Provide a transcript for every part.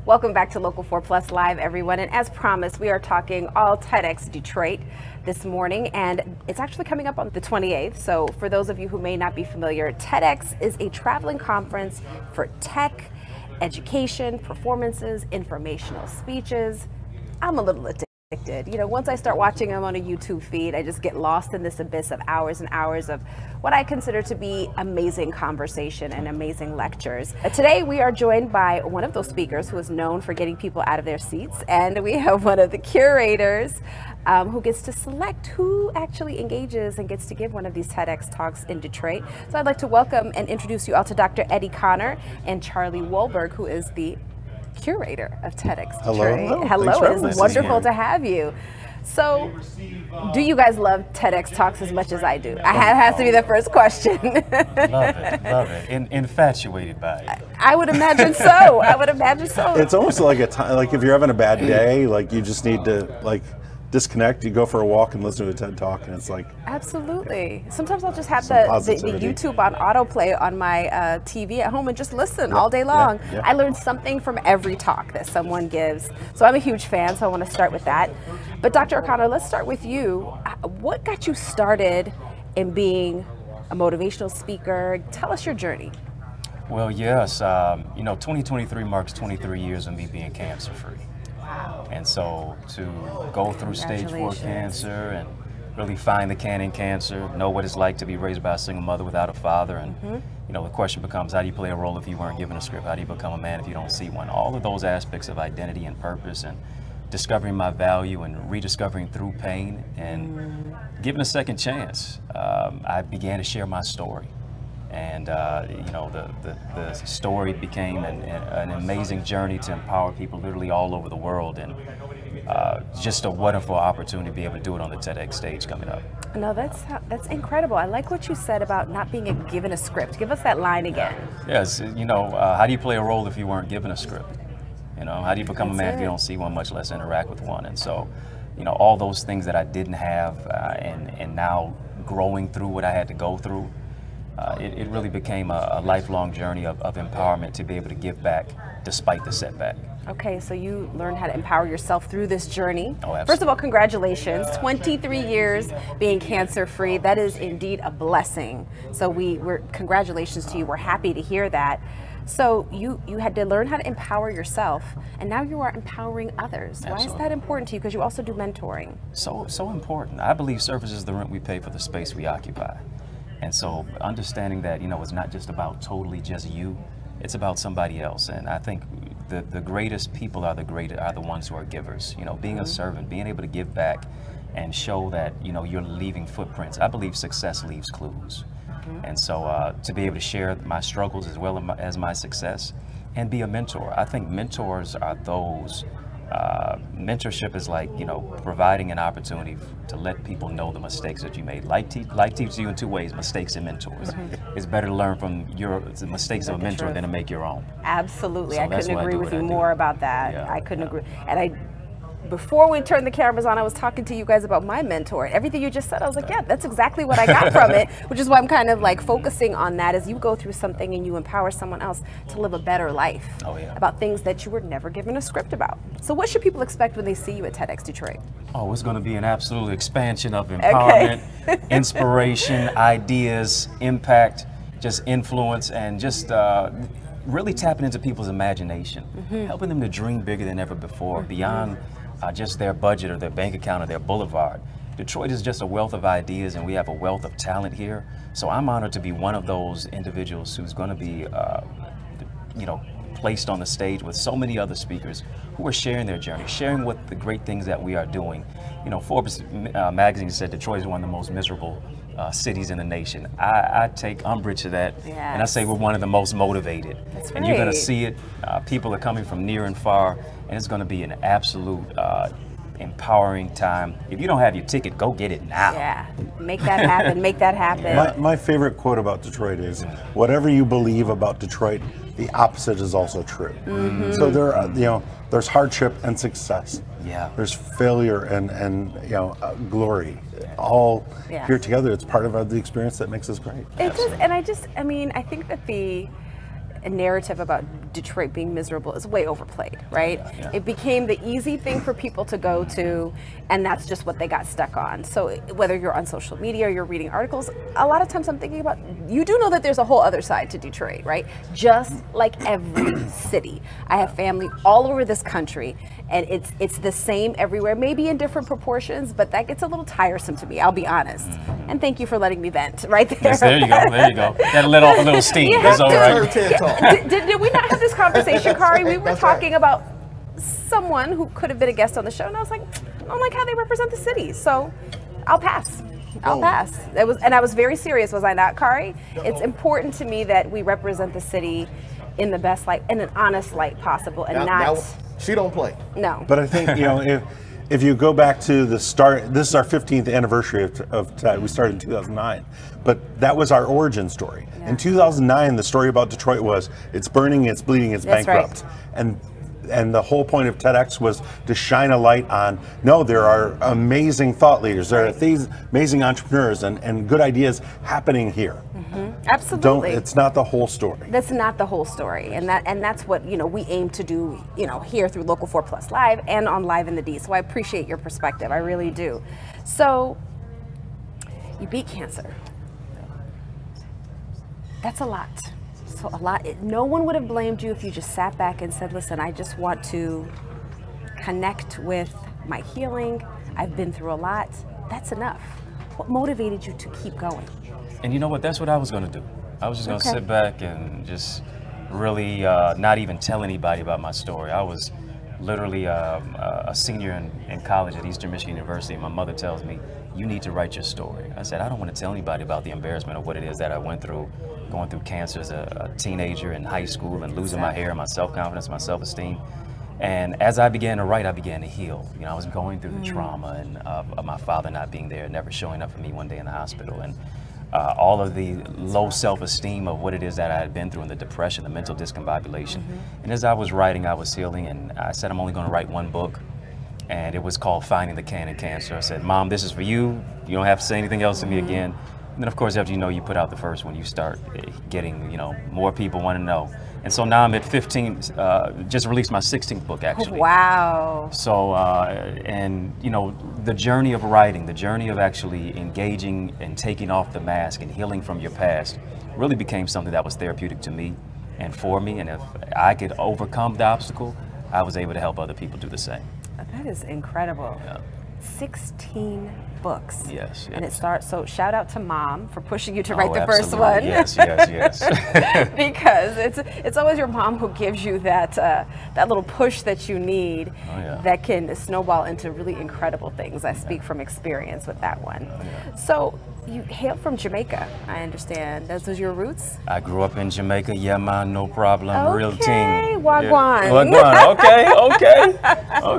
Welcome back to Local 4 Plus Live, everyone. And as promised, we are talking all TEDx Detroit this morning, and it's actually coming up on the 28th. So for those of you who may not be familiar, TEDx is a traveling conference for tech, education, performances, informational speeches. I'm a little addicted. You know, once I start watching them on a YouTube feed, I just get lost in this abyss of hours and hours of what I consider to be amazing conversation and amazing lectures. Today we are joined by one of those speakers who is known for getting people out of their seats, and we have one of the curators who gets to select who actually engages and gets to give one of these TEDx talks in Detroit. So I'd like to welcome and introduce you all to Dr. Eddie Connor and Charlie Wolberg, who is the curator of TEDx Detroit. Hello, it is wonderful to have you. So, do you guys love TEDx talks as much as I do? That has to be the first question. Love it. Infatuated by it. I would imagine so. I would imagine so. It's almost like a time, like if you're having a bad day, like you just need to disconnect. You go for a walk and listen to a TED Talk, and it's like absolutely. Sometimes I'll just have the YouTube on autoplay on my TV at home and just listen all day long. I learn something from every talk that someone gives, so I'm a huge fan. So I want to start with that. But Dr. O'Connor, let's start with you. What got you started in being a motivational speaker? Tell us your journey. Well, yes. 2023 marks 23 years of me being cancer-free. And so to go through stage 4 cancer and really find the can in cancer, know what it's like to be raised by a single mother without a father, and the question becomes, how do you play a role if you weren't given a script? How do you become a man if you don't see one? All of those aspects of identity and purpose, and discovering my value and rediscovering through pain and given a second chance, I began to share my story. And the story became an amazing journey to empower people literally all over the world, and just a wonderful opportunity to be able to do it on the TEDx stage coming up. No, that's incredible. I like what you said about not being given a script. Give us that line again. Yes, how do you play a role if you weren't given a script? How do you become a man if you don't see one, much less interact with one? And so, all those things that I didn't have, and now growing through what I had to go through, it really became a lifelong journey of empowerment to be able to give back despite the setback. Okay, so you learned how to empower yourself through this journey. Oh, absolutely. First of all, congratulations. 23 years being cancer-free. That is indeed a blessing. So we're congratulations to you. We're happy to hear that. So you had to learn how to empower yourself, and now you are empowering others. Absolutely. Why is that important to you? Because you also do mentoring. So important. I believe service is the rent we pay for the space we occupy. And so understanding that, it's not just about totally just you, it's about somebody else. And I think the greatest people are the ones who are givers. Being a servant, being able to give back and show that, you're leaving footprints. I believe success leaves clues. And so to be able to share my struggles as well as my success and be a mentor. I think mentors are those. Mentorship is like, providing an opportunity to let people know the mistakes that you made. Life teaches you in two ways, mistakes and mentors. It's better to learn from the mistakes of a mentor than to make your own. Absolutely. So I couldn't agree with you more about that. Yeah, I couldn't agree. And before we turned the cameras on, I was talking to you guys about my mentor. Everything you just said, I was like, yeah, that's exactly what I got from it, which is why I'm kind of like focusing on that as you go through something and you empower someone else to live a better life about things that you were never given a script about. So what should people expect when they see you at TEDx Detroit? Oh, it's going to be an absolute expansion of empowerment, inspiration, ideas, impact, just influence, and just really tapping into people's imagination, helping them to dream bigger than ever before, beyond just their budget or their bank account or their boulevard. Detroit is just a wealth of ideas, and we have a wealth of talent here. So I'm honored to be one of those individuals who's going to be, placed on the stage with so many other speakers who are sharing their journey, sharing what the great things that we are doing. Forbes magazine said Detroit is one of the most miserable cities in the nation. I take umbrage to that, and I say we're one of the most motivated. That's right. And you're going to see it. People are coming from near and far, and it's going to be an absolute empowering time. If you don't have your ticket, go get it now. Yeah, make that happen. Make that happen. My favorite quote about Detroit is, whatever you believe about Detroit, the opposite is also true. So there's hardship and success. Yeah. There's failure and glory, all here together. It's part of the experience that makes us great. It does, and I think that narrative about Detroit being miserable is way overplayed, right? Yeah. It became the easy thing for people to go to, and that's just what they got stuck on. So whether you're on social media or you're reading articles, a lot of times I'm thinking about, you do know that there's a whole other side to Detroit, right? Just like every city. I have family all over this country, and it's the same everywhere, maybe in different proportions, but that gets a little tiresome to me, I'll be honest. And thank you for letting me vent right there. Yes, there you go, there you go. That let off a little steam, that's all right. Did we not have this conversation, Kari? We were talking about someone who could have been a guest on the show, and I was like, I don't like how they represent the city, so I'll pass. I'll pass. And I was very serious, was I not, Kari? It's important to me that we represent the city in the best light, in an honest light possible, and now, she don't play. No. But I think, you know, if you go back to the start, this is our 15th anniversary of TED. We started in 2009, but that was our origin story. Yeah. In 2009, the story about Detroit was, it's burning, it's bleeding, it's bankrupt. Right. And the whole point of TEDx was to shine a light on, no, there are amazing thought leaders, there are these amazing entrepreneurs and good ideas happening here. Absolutely. It's not the whole story. That's not the whole story, and that's what, you know, we aim to do, you know, here through Local 4 Plus Live and on Live in the D. So I appreciate your perspective, I really do. So you beat cancer. That's a lot. So a lot. No one would have blamed you if you just sat back and said, "Listen, I just want to connect with my healing. I've been through a lot. That's enough." What motivated you to keep going? And you know what? That's what I was going to do. I was just going to sit back and just really not even tell anybody about my story. I was literally a senior in college at Eastern Michigan University, and my mother tells me, "You need to write your story." I said, "I don't want to tell anybody about the embarrassment of what it is that I went through, going through cancer as a teenager in high school and losing my hair, my self-confidence, my self-esteem." And as I began to write, I began to heal. You know, I was going through the trauma and of my father not being there, never showing up for me one day in the hospital, and all of the low self-esteem of what it is that I had been through, and the depression, the mental discombobulation. And as I was writing, I was healing, and I said, I'm only going to write one book, and it was called Finding the Can in Cancer. I said, Mom, this is for you. You don't have to say anything else to me again. And then, of course, after you put out the first one, you start getting, more people want to know. And so now I'm at 15, just released my 16th book, actually. Wow. So, the journey of writing, the journey of actually engaging and taking off the mask and healing from your past really became something that was therapeutic to me and for me. And if I could overcome the obstacle, I was able to help other people do the same. That is incredible. Yeah. 16 books. Yes. And it starts, so shout out to Mom for pushing you to write the first absolutely. one. Yes. Because it's always your mom who gives you that little push that you need that can snowball into really incredible things. I speak from experience with that one. So you hail from Jamaica, I understand. Those are your roots? I grew up in Jamaica, yeah man, no problem, okay. Real ting. Wagwan. Wagwan,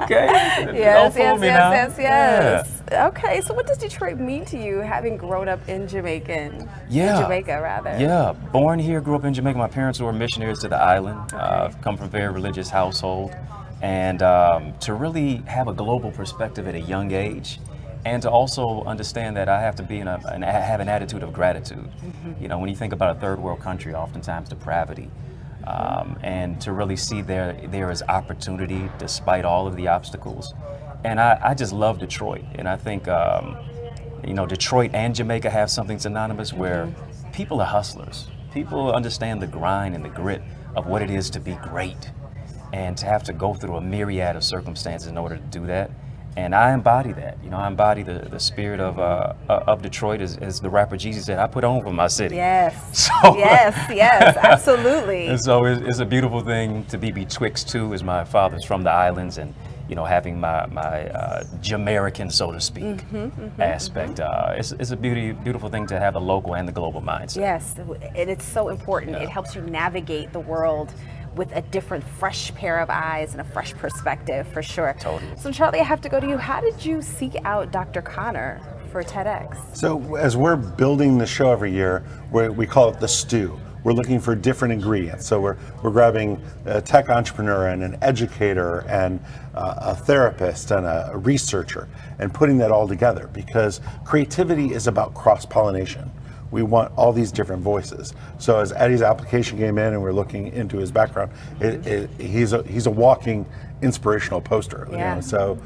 okay. Yes. Yeah. Okay, so what does Detroit mean to you, having grown up in Jamaica, rather? Yeah, born here, grew up in Jamaica. My parents were missionaries to the island. Come from a very religious household. And to really have a global perspective at a young age, and to also understand that I have to be have an attitude of gratitude. When you think about a third world country, oftentimes depravity. And to really see there is opportunity despite all of the obstacles. And I just love Detroit. And I think, Detroit and Jamaica have something synonymous where people are hustlers. People understand the grind and the grit of what it is to be great, and to have to go through a myriad of circumstances in order to do that. And I embody that. I embody the spirit of Detroit, as the rapper Jeezy said, I put on for my city. Yes. So, yes, absolutely. And so it's a beautiful thing to be betwixt two, as my father's from the islands, and having my Jamaican, so to speak, aspect. It's a beautiful thing to have the local and the global mindset. Yes, and it's so important. Yeah. It helps you navigate the world with a different, fresh pair of eyes and a fresh perspective, for sure. Totally. So Charlie, I have to go to you. How did you seek out Dr. Connor for TEDx? So as we're building the show every year, we call it the stew. We're looking for different ingredients. So we're grabbing a tech entrepreneur and an educator and a therapist and a researcher, and putting that all together, because creativity is about cross-pollination. we want all these different voices. So as Eddie's application came in and we're looking into his background, he's a walking inspirational poster. Yeah. You know? So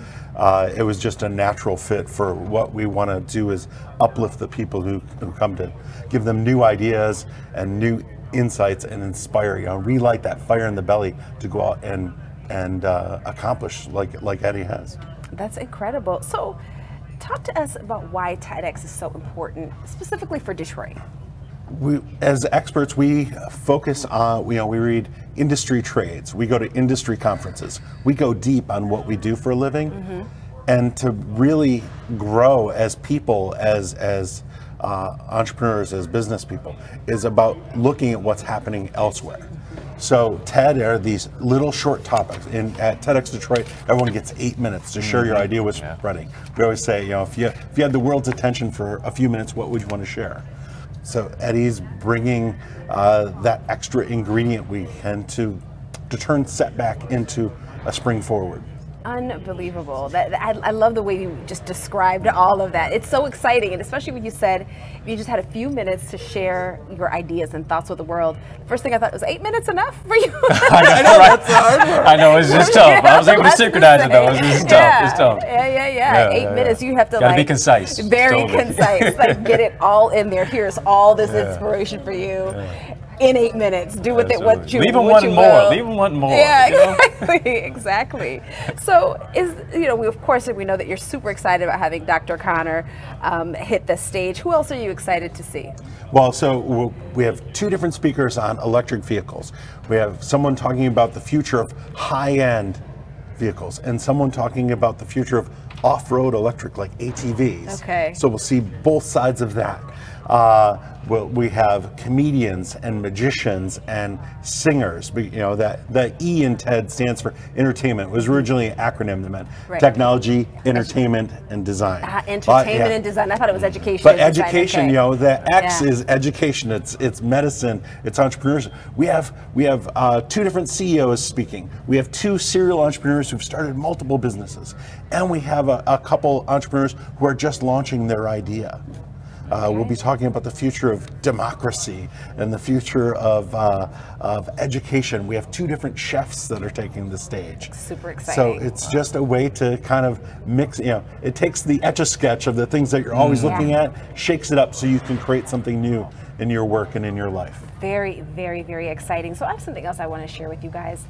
it was just a natural fit for what we want to do, is uplift the people who come to give them new ideas and new insights and inspire, relight that fire in the belly to go out and accomplish like Eddie has. That's incredible. So talk to us about why TEDx is so important, specifically for Detroit. We, as experts, we focus on, we read industry trades, we go to industry conferences, we go deep on what we do for a living, and to really grow as people, as entrepreneurs, as business people, is about looking at what's happening elsewhere. So TED are these little short topics. At TEDx Detroit, everyone gets 8 minutes to share your idea what's spreading. We always say, if you had the world's attention for a few minutes, what would you want to share? So Eddie's bringing that extra ingredient we can to turn setback into a spring forward. Unbelievable. I love the way you just described all of that. It's so exciting, and especially when you said you just had a few minutes to share your ideas and thoughts with the world. The first thing I thought was 8 minutes enough for you? I know, right? That's the hard part. I know, it's just tough. I was able to synchronize it though. It's tough. It's tough. Yeah. 8 minutes. You have to gotta be concise. Very concise. Like get it all in there. Here's all this inspiration for you. In 8 minutes, do with it what you will. Leave them wanting more. Leave them wanting more. Yeah, exactly. So, we know that you're super excited about having Dr. Connor hit the stage. Who else are you excited to see? Well, so we have two different speakers on electric vehicles. We have someone talking about the future of high-end vehicles, and someone talking about the future of off-road electric, like ATVs. Okay. So we'll see both sides of that. We have comedians and magicians and singers. That E in TED stands for entertainment. It was originally an acronym that meant technology, entertainment, and design. Entertainment and design. I thought it was education. But education, the X is education. It's medicine. It's entrepreneurship. We have two different CEOs speaking. We have two serial entrepreneurs who've started multiple businesses, and we have a couple entrepreneurs who are just launching their idea. We'll be talking about the future of democracy and the future of education. We have two different chefs that are taking the stage. Super exciting. So it's just a way to kind of mix, it takes the Etch-a-Sketch of the things that you're always looking at, shakes it up so you can create something new in your work and in your life. Very, very, very exciting. So I have something else I want to share with you guys.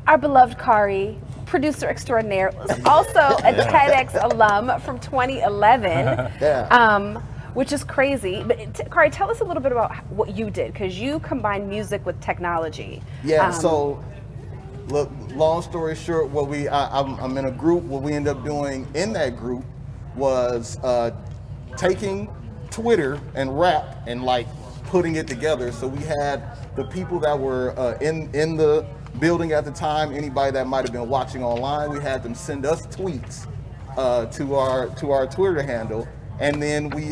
Our beloved Kari, producer extraordinaire, was also a TEDx alum from 2011. Which is crazy. But Kari, tell us a little bit about what you did, because you combine music with technology. Yeah. So, look. Long story short, I'm in a group. What we ended up doing in that group was taking Twitter and rap and putting it together. So we had the people that were in the building at the time. Anybody that might have been watching online, we had them send us tweets to our Twitter handle. And then we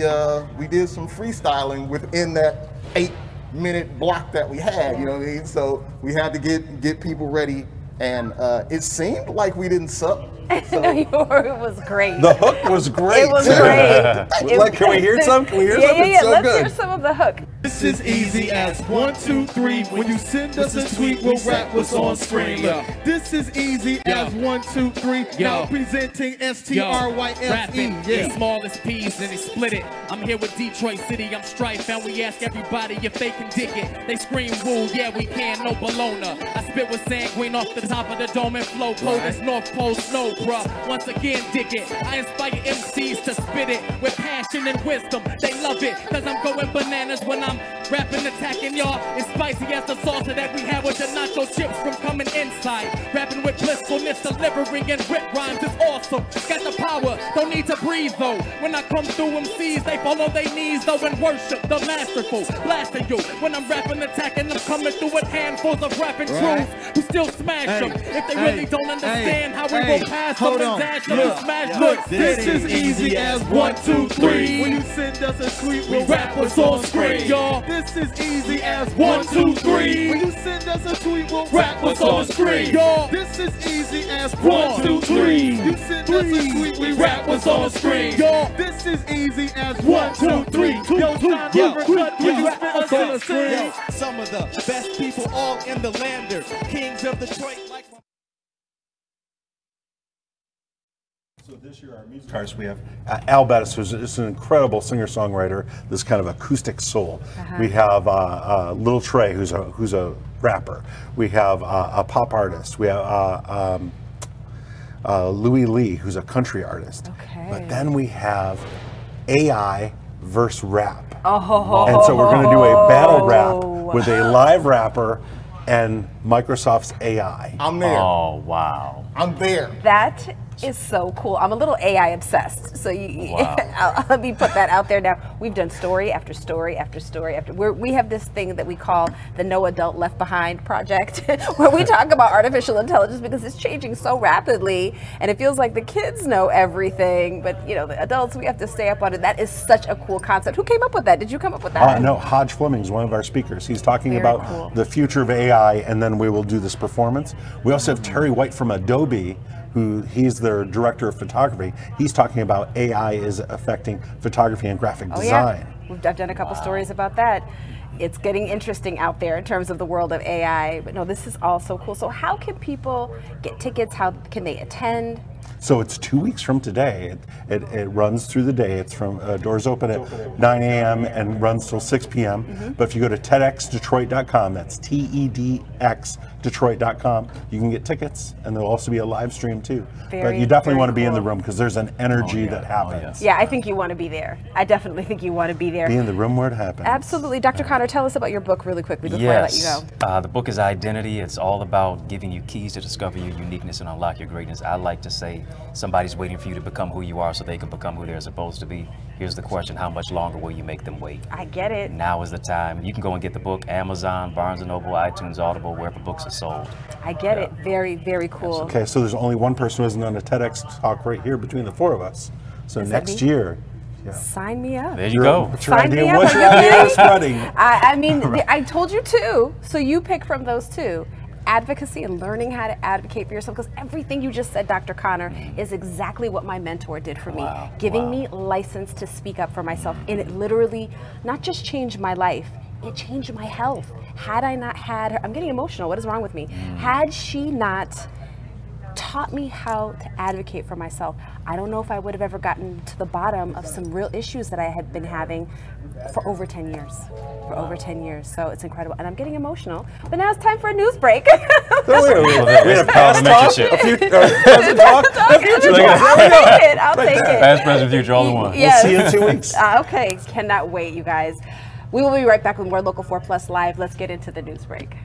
did some freestyling within that 8-minute block that we had, you know what I mean? So we had to get people ready, and it seemed like we didn't suck. So. No, it was great. The hook was great. It was great. Can we hear some? Can we hear some? Yeah, let's hear some of the hook. This is easy as 1, 2, 3. When you send us a tweet, we'll rap what's on screen. This is easy as 1, 2, 3. Now presenting STRYFE. The smallest piece and they split it. I'm here with Detroit City, I'm Strife, and we ask everybody if they can dig it. They scream woo, yeah we can, no Bologna. I spit with sanguine off the top of the dome and flow cold as North Pole snow, bruh. Once again, dig it. I inspire MCs to spit it with passion and wisdom. They love it, cause I'm going bananas when I'm rapping, attacking y'all. It's spicy as the salsa that we have with the nacho chips from coming inside. Rapping with blissfulness, delivering and rip rhymes is awesome. Got the power, don't need to breathe though. When I come through MCs, they fall on their knees though and worship the masterful. Blasting you when I'm rapping, attacking them, coming through with handfuls of rapping truths who still smash them. If they really don't understand how we will pass them and dash them and smash them. Look, this is easy as 1, 2, 3. When you send us a tweet, we'll rap what's on screen, y'all. This is easy as 1, 2, 3. When you send us a tweet, we'll rap what's on screen, y'all. This is easy easy as 1, 2, 3. You send us a tweet, we rap what's on screen. Yo, this is easy as 1, 2, 3. Yo, time never cut when you spit us on the screen. Some of the best people all in the lander, kings of Detroit like So this year our music artists, we have Al Bettis, who's an incredible singer-songwriter, this kind of acoustic soul. We have Lil Trey, who's a rapper. We have a pop artist. We have Louis Lee, who's a country artist. Okay. But then we have AI versus rap. Oh. And so we're going to do a battle rap with a live rapper and Microsoft's AI. I'm there. Oh, wow. I'm there. That is so cool. I'm a little AI obsessed, so Wow. let me put that out there now. We've done story after story after story after. We have this thing that we call the No Adult Left Behind project, where we talk about artificial intelligence because it's changing so rapidly, and it feels like the kids know everything, but you know, the adults, we have to stay up on it. That is such a cool concept. Who came up with that? Did you come up with that? No, Hodge Fleming's one of our speakers. He's talking Very about cool. the future of AI, and then we will do this performance. We also have Terry White from Adobe, he's their director of photography. He's talking about AI is affecting photography and graphic design. Yeah. I've done a couple stories about that. It's getting interesting out there in terms of the world of AI. But no, this is all so cool. So how can people get tickets? How can they attend? So it's 2 weeks from today. It runs through the day. It's from doors open at 9 a.m. and runs till 6 p.m. But if you go to TEDxDetroit.com, that's TEDx Detroit.com, you can get tickets, and there'll also be a live stream too. But you definitely want to be in the room because there's an energy that happens. Yeah, I think you want to be there. I definitely think you want to be there. Be in the room where it happens. Absolutely. Dr. Connor, tell us about your book really quickly before I let you go. The book is Identity. It's all about giving you keys to discover your uniqueness and unlock your greatness. I like to say somebody's waiting for you to become who you are so they can become who they're supposed to be. Here's the question: how much longer will you make them wait? I get it. Now is the time. You can go and get the book, Amazon, Barnes & Noble, iTunes, Audible, wherever books are sold. I get it. Very, very cool. Okay, so there's only one person who hasn't done a TEDx talk right here between the four of us. So Is that next me? year. Sign me up. There you go. What's your Sign idea? me up. What's your idea of spreading? I mean, I told you two, so you pick from those two. Advocacy and learning how to advocate for yourself, because everything you just said, Dr. Connor, is exactly what my mentor did for me, giving me license to speak up for myself. And it literally not just changed my life, it changed my health. Had I not had her, I'm getting emotional, what is wrong with me? Had she not taught me how to advocate for myself, I don't know if I would have ever gotten to the bottom of some real issues that I had been having for over 10 years. For over 10 years, so it's incredible. And I'm getting emotional, but now it's time for a news break. We have past talk, a present talk, a future talk. I'll take it. Past, present, future, all in one. Yes. We'll see you in 2 weeks. Okay, cannot wait, you guys. We will be right back with more Local 4 Plus Live. Let's get into the news break.